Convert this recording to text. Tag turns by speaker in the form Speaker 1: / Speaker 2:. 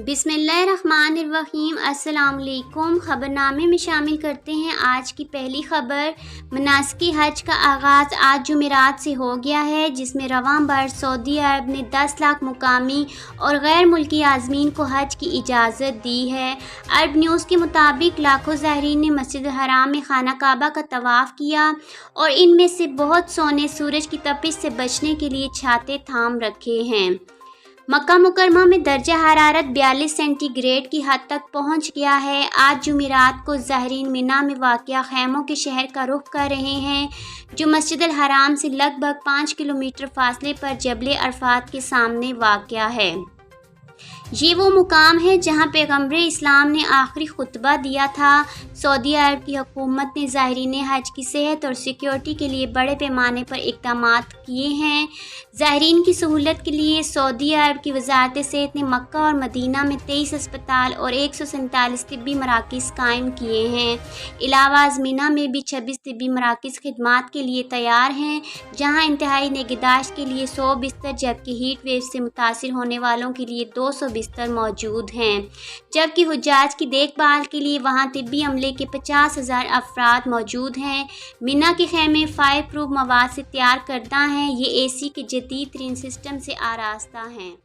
Speaker 1: बिस्मिल्लाहिर्रहमानिर्रहीम। अस्सलाम वालेकुम। ख़बरनामे में शामिल करते हैं आज की पहली खबर। मनासिक हज का आगाज़ आज जुमेरात से हो गया है, जिसमें रवां बर्स सऊदी अरब ने 10 लाख मुकामी और गैर मुल्की आज़मीन को हज की इजाज़त दी है। अरब न्यूज़ के मुताबिक लाखों ज़ायरीन ने मस्जिद हराम में खाना काबा का तवाफ़ किया और इनमें से बहुत सौ ने सूरज की तपिश से बचने के लिए छाते थाम रखे हैं। मक्का मुकरमा में दर्जा हरारत 42 सेंटीग्रेड की हद तक पहुंच गया है। आज जुमेरात को ज़ायरीन मिना में वाक़या खैमों के शहर का रुख कर रहे हैं, जो मस्जिदुल हराम से लगभग 5 किलोमीटर फासले पर जबल अरफात के सामने वाक़या है। ये वो मुकाम है जहाँ पैगम्बर इस्लाम ने आखिरी खुतबा दिया था। सऊदी अरब की हुकूमत ने ज़ायरीन हज की सेहत और सिक्योरिटी के लिए बड़े पैमाने पर इक़दाम किए हैं। ज़ायरीन की सहूलत के लिए सऊदी अरब की वजारत सेहत ने मक्का और मदीना में 23 अस्पताल और 147 तिब्बी मराकिज़ कायम किए हैं। अलावा मिना में भी 26 तिब्बी मराकिज़ खिदमात के लिए तैयार हैं, जहाँ इंतहाई निगहदाश्त के लिए 100 बिस्तर, जबकि हीट वेव से मुतासिर होने वालों के लिए 200 बिस्तर मौजूद हैं। जबकि हुज्जाज की देखभाल के लिए वहां तिब्बी अमले के 50,000 अफराद मौजूद हैं। मिना के खेमे फायर प्रूफ मवाद से तैयार करदा हैं। ये AC के जदीद तरीन सिस्टम से आरास्ता हैं।